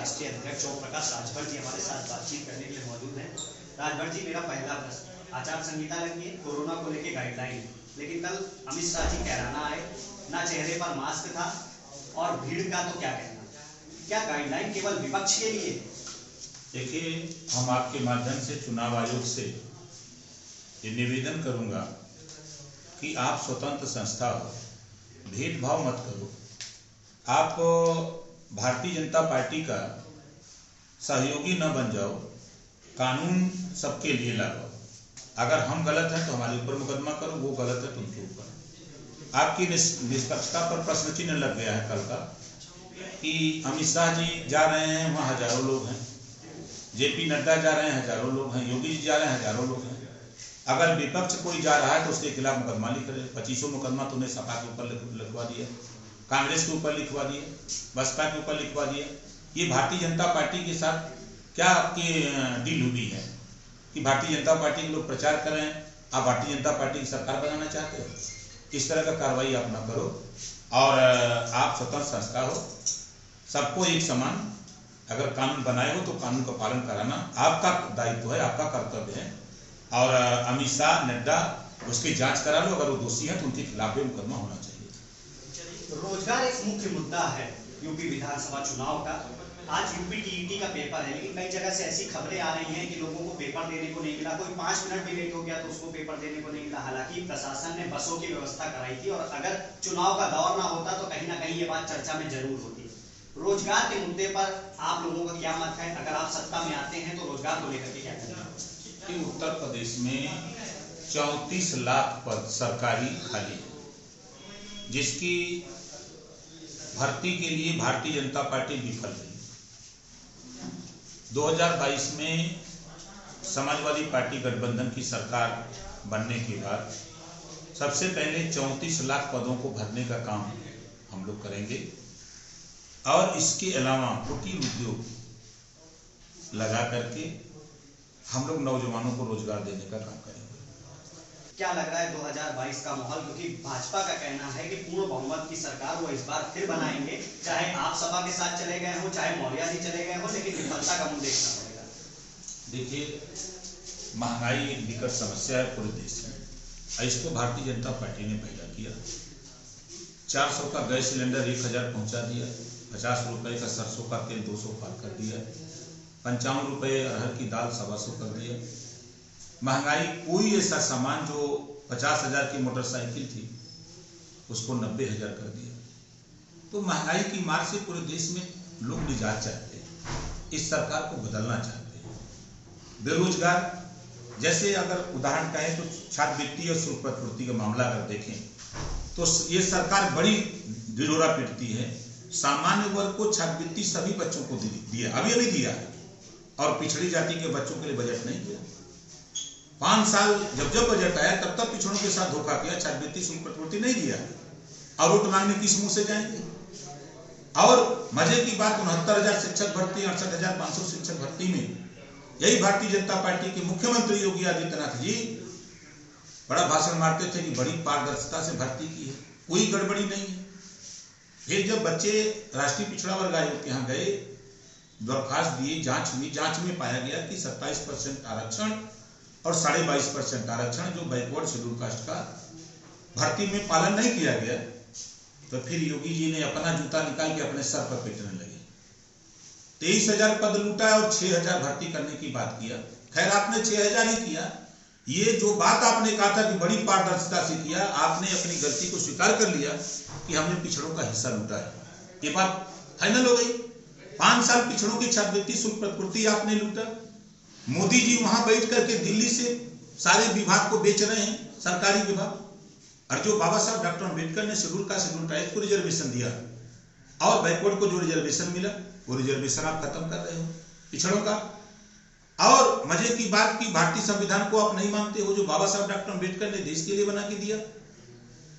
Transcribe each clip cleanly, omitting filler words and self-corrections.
राष्ट्रीय अध्यक्ष ओम प्रकाश राजभर जी हमारे साथ बातचीत करने के लिए मौजूद हैं। राजभर जी, मेरा पहला प्रश्न, आचार संहिता लगी है, कोरोना को लेकर गाइडलाइन, लेकिन कल अमित शाह जी कैराना आए, ना चेहरे पर मास्क था और भीड़ का तो क्या कहना, क्या गाइडलाइन केवल विपक्ष के लिए? देखिए, हम आपके माध्यम से चुनाव आयोग से ये निवेदन करूंगा कि आप स्वतंत्र संस्था हो, भेदभाव मत करो। आप भारतीय जनता पार्टी का सहयोगी न बन जाओ, कानून सबके लिए लागू। अगर हम गलत हैं तो हमारे ऊपर मुकदमा करो, वो गलत है तो उनके ऊपर। आपकी निष्पक्षता पर प्रश्न चिन्ह लग गया है कल का कि अमित शाह जी जा रहे हैं, वहाँ हजारों लोग हैं, जेपी नड्डा जा रहे हैं, हजारों लोग हैं, योगी जी जा रहे हैं, हजारों लोग हैं। अगर विपक्ष कोई जा रहा है तो उसके खिलाफ मुकदमा लिख रहे। 25 मुकदमा तुमने सपा के ऊपर लिखवा दिया, कांग्रेस के ऊपर लिखवा दिया, बसपा के ऊपर लिखवा दिया। ये भारतीय जनता पार्टी के साथ क्या आपकी डील हुई है कि भारतीय जनता पार्टी के लोग प्रचार करें, आप भारतीय जनता पार्टी की सरकार बनाना चाहते हो? इस तरह का कार्रवाई आप ना करो। और आप स्वतंत्र संस्था हो, सबको एक समान अगर कानून बनाए हो तो कानून का पालन कराना आपका दायित्व है, आपका कर्तव्य है। और अमित शाह, नड्डा, उसकी जांच करा लो, अगर वो दोषी है तो उनके खिलाफ भी मुकदमा होना चाहिए। रोजगार एक मुख्य मुद्दा है यूपी विधानसभा चुनाव का। आज यूपी टीईटी का पेपर है, लेकिन कई जगह से ऐसी खबरें आ रही हैं कि लोगों को पेपर देने को नहीं मिला, कोई 5 मिनट भी लेट हो गया तो उसको पेपर देने को नहीं मिला। हालांकि प्रशासन ने बसों की व्यवस्था कराई थी और अगर चुनाव का दौर ना होता तो कहीं ना कहीं ये बात चर्चा में जरूर होती। रोजगार के मुद्दे पर आप लोगों का क्या मत है? अगर आप सत्ता में आते हैं तो रोजगार को लेकर के क्या करना? उत्तर प्रदेश में 34 लाख पद सरकारी खाली है, जिसकी भर्ती के लिए भारतीय जनता पार्टी विफल रही। 2022 में समाजवादी पार्टी गठबंधन की सरकार बनने के बाद सबसे पहले 34 लाख पदों को भरने का काम हम लोग करेंगे और इसके अलावा कुटीर उद्योग लगा करके हम लोग नौजवानों को रोजगार देने का काम करेंगे। क्या लग रहा है 2022 का माहौल? क्योंकि भाजपा का कहना है कि पूर्ण बहुमत की सरकार वो इस बार फिर बनाएंगे, चाहे आप सपा के साथ चले गए हो, चाहे मौर्य जी चले गए हो, लेकिन विफलता का मुंह देखना पड़ेगा। देखिए, महंगाई एक विकट समस्या है पूरे देश में। इसको भारतीय जनता पार्टी ने पैदा किया। 400 का गैस सिलेंडर 1000 पहुंचा दिया, 50 रुपए का सरसों का तेल 200 पार कर दिया, 55 रुपए अरहर की दाल 125 कर दिया। महंगाई, कोई ऐसा सामान जो 50,000 की मोटरसाइकिल थी उसको 90,000 कर दिया। तो महंगाई की मार से पूरे देश में लोग निजात चाहते हैं, इस सरकार को बदलना चाहते हैं। बेरोजगार, जैसे अगर उदाहरण कहें तो छात्रवृत्ति और शुल्क प्रतिपूर्ति का मामला अगर देखें तो ये सरकार बड़ी ढिढोरा पीटती है। सामान्य वर्ग को छात्रवृत्ति सभी बच्चों को दिया, अभी दिया है, और पिछड़ी जाति के बच्चों के लिए बजट नहीं दिया। 5 साल जब बजट आया तब पिछड़ों के साथ धोखा किया, छात्रवृत्ति शुल्क प्रतिपूर्ति नहीं दिया, और वोट मांगने किस मुंह से जाएंगे? और मजे की बात, 69,000 शिक्षक भर्ती, 68,500 शिक्षक भर्ती में यही भारतीय जनता पार्टी के मुख्यमंत्री योगी आदित्यनाथ जी बड़ा भाषण मारते थे कि बड़ी पारदर्शिता से भर्ती की है, कोई गड़बड़ी नहीं है। फिर जब बच्चे राष्ट्रीय पिछड़ा वर्ग आयोग के यहाँ गए, दरखास्त दिए, जांच हुई, जांच में पाया गया कि 27% आरक्षण और 22.5% आरक्षण जो बैकवर्ड शेड्यूल कास्ट का भर्ती में पालन नहीं किया गया, तो फिर योगी जी ने अपना जूता निकाल के अपने सर पर पीटने लगे। 23,000 पद लूटा और 6,000 भर्ती करने की बात किया। खैर, आपने 6,000 ही किया। ये जो बात आपने कहा था कि बड़ी पारदर्शिता से किया, आपने अपनी गलती को स्वीकार कर लिया कि हमने पिछड़ों का हिस्सा लूटा है। ये बात फाइनल हो गई। 5 साल पिछड़ों की छात्रवृत्ति शुल्क प्रतिपूर्ति आपने लूटा। मोदी जी वहां बैठ करके दिल्ली से सारे विभाग को बेच रहे हैं, सरकारी विभाग। और जो बाबा साहब डॉक्टर अम्बेडकर ने शेड्यूल का शेड्यूल ट्राइब को रिजर्वेशन दिया और बैकवर्ड को जो रिजर्वेशन मिला वो रिजर्वेशन आप खत्म कर रहे हो पिछड़ों का। और मजे की बात की, भारतीय संविधान को आप नहीं मानते हो जो बाबा साहब डॉक्टर अम्बेडकर ने देश के लिए बना के दिया,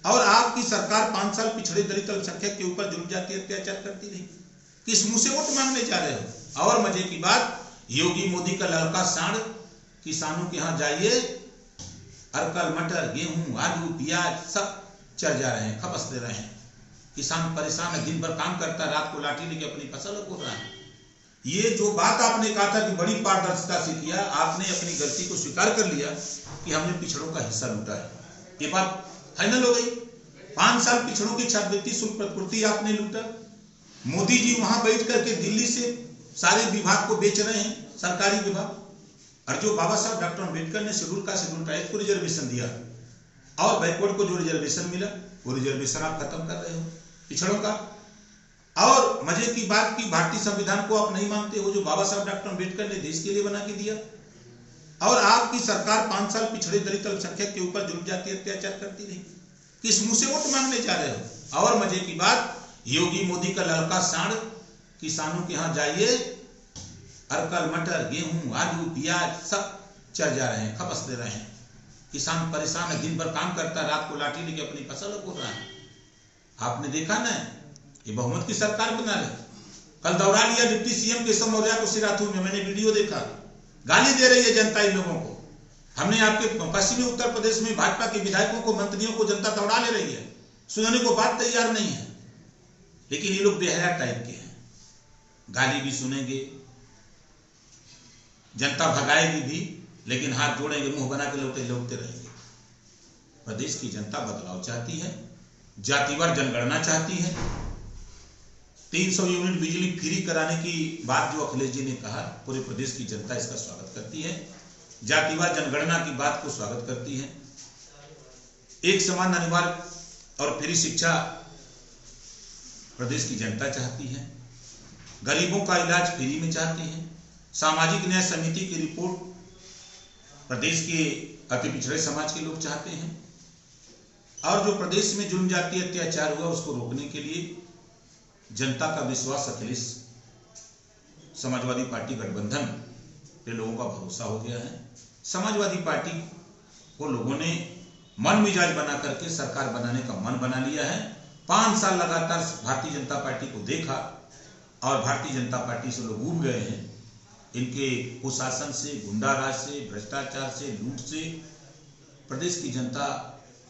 और आपकी सरकार 5 साल पिछड़े दलित अल्पसंख्यक के ऊपर जुल्म जाति अत्याचार करती रही। किस मुंह से वोट मांगने जा रहे हो? और मजे की बात, योगी मोदी का लड़का सांड किसानों के यहाँ जाइए, अरकल, मटर, गेहूं, आलू, प्याज सब चढ़ जा रहे हैं, खपस दे रहे हैं। किसान परेशान है, दिन भर काम करता है, रात को लाठी लेके अपनी फसल को रहा है। ये जो बात आपने कहा था कि बड़ी पारदर्शिता से किया, आपने अपनी गलती को स्वीकार कर लिया कि हमने पिछड़ों का हिस्सा लूटा है। ये बात फाइनल हो गई। 5 साल पिछड़ों की छात्रवृत्ति शुल्क प्रतिपूर्ति आपने लूटा। मोदी जी वहां बैठ करके दिल्ली से सारे विभाग को बेच रहे हैं, सरकारी विभाग। और जो बाबा साहब डॉक्टर अम्बेडकर ने शेड्यूल का शेड्यूल ट्राइब को रिजर्वेशन दिया और बैकवर्ड को जो रिजर्वेशन मिला वो रिजर्वेशन आप खत्म कर रहे हो पिछड़ों का। और मजे की बात की भारतीय संविधान को आप नहीं मानते हो जो बाबा साहब डॉक्टर अम्बेडकर ने देश के लिए बना के दिया। और आपकी सरकार 5 साल पिछड़े दलित अल्पसंख्यक के ऊपर जुल्म जाति अत्याचार करती रही। किस मुंह से वोट मांगने जा रहे हो? और मजे की बात, योगी मोदी का लड़का सांड किसानों के यहाँ जाइए, अरकल मटर गेहूं आलू प्याज सब चढ़ जा रहे हैं, खपस दे रहे हैं। किसान परेशान है, दिन भर काम करता है, रात को लाठी लेके अपनी फसल बोल रहा है। आपने देखा ना, ये बहुमत की सरकार बना रहे। कल दौरा लिया डिप्टी सीएम केशव मौर्य को सिराथू में, मैंने वीडियो देखा, गाली दे रही है जनता इन लोगों को। हमने आपके पश्चिमी उत्तर प्रदेश में भाजपा के विधायकों को, मंत्रियों को जनता दौड़ा ले रही है, सुनने को बात तैयार नहीं है। लेकिन ये लोग बेहया टाइप के हैं, गाली भी सुनेंगे, जनता भगाएगी भी, लेकिन हाथ जोड़ेंगे, मुंह बना के लौटते रहेंगे। प्रदेश की जनता बदलाव चाहती है, जातिवार जनगणना चाहती है। 300 यूनिट बिजली फ्री कराने की बात जो अखिलेश जी ने कहा, पूरे प्रदेश की जनता इसका स्वागत करती है। जातिवार जनगणना की बात को स्वागत करती है। एक समान अनिवार्य और फ्री शिक्षा प्रदेश की जनता चाहती है। गरीबों का इलाज फ्री में चाहती है। सामाजिक न्याय समिति की रिपोर्ट प्रदेश के अति पिछड़े समाज के लोग चाहते हैं। और जो प्रदेश में जुल्म जाति अत्याचार हुआ उसको रोकने के लिए जनता का विश्वास अखिलेश समाजवादी पार्टी गठबंधन पे लोगों का भरोसा हो गया है। समाजवादी पार्टी को लोगों ने मन मिजाज बना करके सरकार बनाने का मन बना लिया है। 5 साल लगातार भारतीय जनता पार्टी को देखा और भारतीय जनता पार्टी से लोग ऊब गए हैं। इनके कुशासन से, गुंडाराज से, भ्रष्टाचार से, लूट से प्रदेश की जनता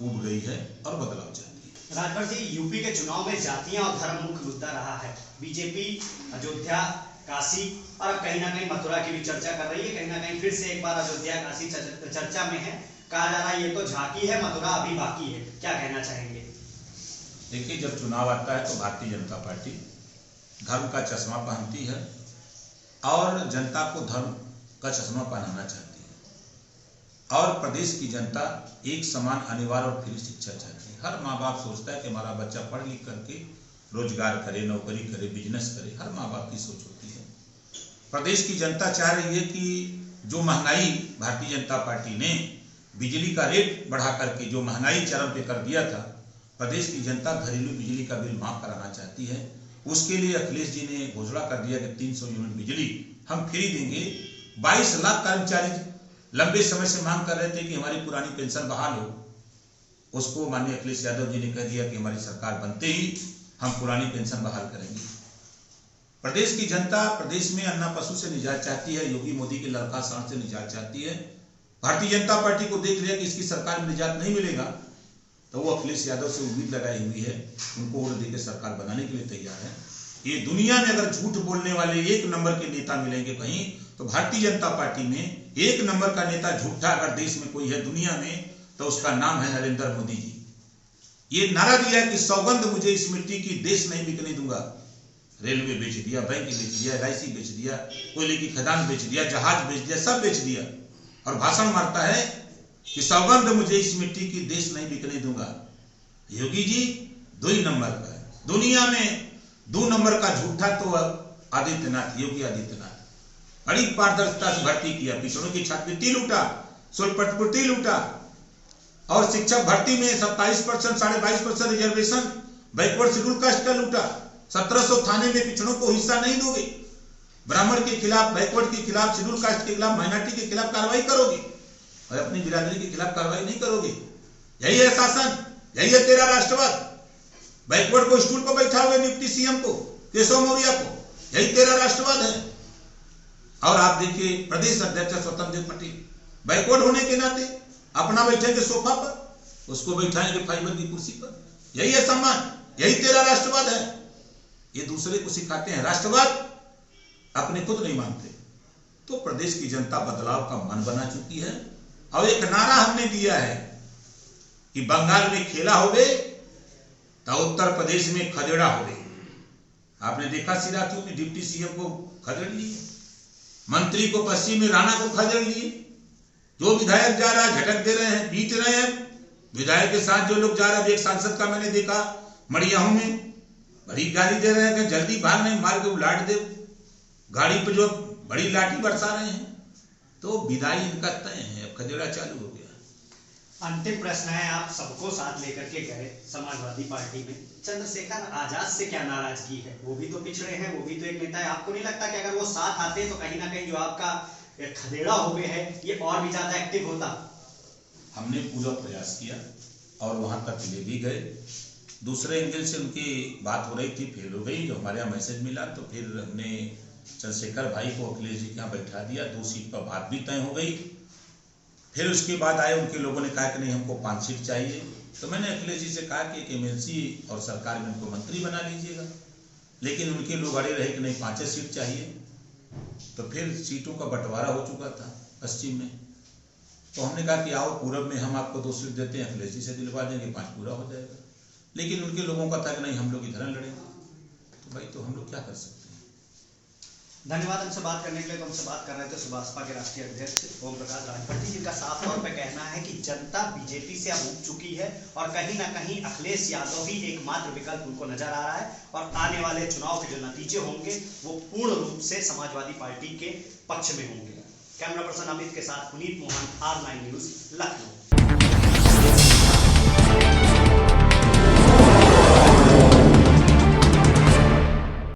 ऊब गई है और बदलाव चाहती है। राजभर जी, यूपी के चुनाव में जातियां और धर्म मुख्य मुद्दा रहा है। बीजेपी अयोध्या, काशी और कहीं ना कहीं मथुरा की भी चर्चा कर रही है। कहीं ना कहीं फिर से एक बार अयोध्या, काशी चर्चा में है। कहा जा रहा है ये तो झांकी है, मथुरा अभी बाकी है। क्या कहना चाहेंगे? देखिए, जब चुनाव आता है तो भारतीय जनता पार्टी धर्म का चश्मा पहनती है और जनता को धर्म का चश्मा पहनाना चाहती है। और प्रदेश की जनता एक समान अनिवार्य और फ्री शिक्षा चाहती है। हर माँ बाप सोचता है कि हमारा बच्चा पढ़ लिख करके रोजगार करे, नौकरी करे, बिजनेस करे। हर माँ बाप की सोच होती है। प्रदेश की जनता चाह रही है कि जो महंगाई भारतीय जनता पार्टी ने बिजली का रेट बढ़ा करके जो महंगाई चरम पे कर दिया था, प्रदेश की जनता घरेलू बिजली का बिल माफ कराना चाहती है। उसके लिए अखिलेश जी ने घोषणा कर दिया कि 300 यूनिट बिजली हम फ्री देंगे। 22 लाख कर्मचारी लंबे समय से मांग कर रहे थे कि हमारी पुरानी पेंशन बहाल हो। उसको माननीय अखिलेश यादव जी ने कह दिया कि हमारी सरकार बनते ही हम पुरानी पेंशन बहाल करेंगे। प्रदेश की जनता प्रदेश में अन्ना पशु से निजात चाहती है, योगी मोदी के लड़का सांड से निजात चाहती है। भारतीय जनता पार्टी को देख लिया कि इसकी सरकार में निजात नहीं मिलेगा तो वो अखिलेश यादव से उम्मीद लगाई हुई है, उनको वोट देकर सरकार बनाने के लिए तैयार है। ये दुनिया में अगर झूठ बोलने वाले 1 नंबर के नेता मिलेंगे कहीं तो भारतीय जनता पार्टी में 1 नंबर का नेता झूठा अगर देश में कोई है दुनिया में तो उसका नाम है नरेंद्र मोदी जी। ये नारा दिया कि सौगंध मुझे इस मिट्टी की देश नहीं बिकने दूंगा। रेलवे बेच दिया, बैंक बेच दिया, LIC बेच दिया, कोयले की खदान बेच दिया, जहाज बेच दिया, सब बेच दिया और भाषण मारता है कि सौगंध मुझे इस मिट्टी की देश नहीं बिकने दूंगा। योगी जी 2 नंबर का है दुनिया में। 2 नंबर का झूठा तो आदित्यनाथ, योगी आदित्यनाथ। बड़ी पारदर्शिता से भर्ती किया, पिछड़ों की छात्रवृत्ति लूटा, शुल्क प्रतिपूर्ति लूटा और शिक्षक भर्ती में 27%, 22.5% रिजर्वेशन बैकवर्ड शेड्यूल कास्ट का लूटा। 1700 थाने में पिछड़ों को हिस्सा नहीं दोगे। ब्राह्मण के खिलाफ, बैकवर्ड के खिलाफ, शेड्यूल कास्ट के खिलाफ, माइनॉरिटी के खिलाफ कार्रवाई करोगे और अपनी बिरादरी के खिलाफ कार्रवाई नहीं करोगे। यही है शासन, यही है तेरा राष्ट्रवाद। बैकवर्ड को स्टूल पर बैठाओगे, डिप्टी सीएम को, केशव मौर्य को, यही तेरा राष्ट्रवाद है। और आप देखिए प्रदेश अध्यक्ष स्वतंत्र देव पटेल बैकवर्ड होने के नाते अपना बैठेंगे सोफा पर, उसको बैठाएंगे फाइबर की कुर्सी पर। यही है सम्मान, यही तेरा राष्ट्रवाद है। ये दूसरे को सिखाते हैं राष्ट्रवाद। अपने खुद नहीं मानते। तो प्रदेश की जनता बदलाव का मन बना चुकी है और एक नारा हमने दिया है कि बंगाल में खेला होवे तो उत्तर प्रदेश में खदेड़ा होवे। आपने देखा सिराथू में डिप्टी सीएम को खदेड़ लिए, मंत्री को पश्चिम में राणा को खदेड़ लिए। जो विधायक जा रहा है झटक दे रहे हैं, पीट रहे हैं। विधायक के साथ जो लोग जा रहे हैं, एक सांसद का मैंने देखा मड़ियाहू में बड़ी गाली दे रहे हैं कि जल्दी भाग नहीं, मार के उलाट दे। गाड़ी पे जो बड़ी लाठी बरसा रहे हैं। तो विदाई इनका तय है, अब खदेड़ा चालू हो गया। अंतिम प्रश्न है, आप सबको साथ लेकर के गए समाजवादी पार्टी में, चंद्रशेखर आजाद से क्या नाराजगी है? वो भी तो पिछड़े हैं, वो भी तो एक नेता है। आपको नहीं लगता कि अगर वो साथ आते तो कहीं ना कहीं जो आपका खदेड़ा हो गए है ये और भी ज्यादा एक्टिव होता? हमने पूरा प्रयास किया और वहां तक ले भी गए। दूसरे एंगल से उनकी बात हो रही थी, फेल हो गई। जो हमारे यहाँ मैसेज मिला तो फिर हमने चंद्रशेखर भाई को अखिलेश जी के यहाँ बैठा दिया, 2 सीट पर बात भी तय हो गई। फिर उसके बाद आए उनके लोगों ने कहा कि नहीं हमको 5 सीट चाहिए। तो मैंने अखिलेश जी से कहा कि एक एमएलसी और सरकार में उनको मंत्री बना लीजिएगा, लेकिन उनके लोग अड़े रहे कि नहीं 5 सीट चाहिए। तो फिर सीटों का बंटवारा हो चुका था पश्चिम में। तो हमने कहा कि आओ पूरब में हम आपको 2 सीट देते हैं, अखिलेश जी से दिलवा देंगे, 5 पूरा हो जाएगा। लेकिन उनके लोगों का था कि नहीं हम लोग इधर लड़ेंगे। तो भाई तो हम लोग क्या कर सकते हैं। धन्यवाद हमसे बात करने के लिए। तो हमसे बात कर रहे थे सुभाषपा के राष्ट्रीय अध्यक्ष ओम प्रकाश राजभट्टी, जिनका साफ तौर पर कहना है कि जनता बीजेपी से अब उब चुकी है और कहीं ना कहीं अखिलेश यादव ही एकमात्र विकल्प उनको नजर आ रहा है और आने वाले चुनाव के जो नतीजे होंगे वो पूर्ण रूप से समाजवादी पार्टी के पक्ष में होंगे। कैमरा पर्सन अमित के साथ पुनीत मोहन, R9 न्यूज, लखनऊ।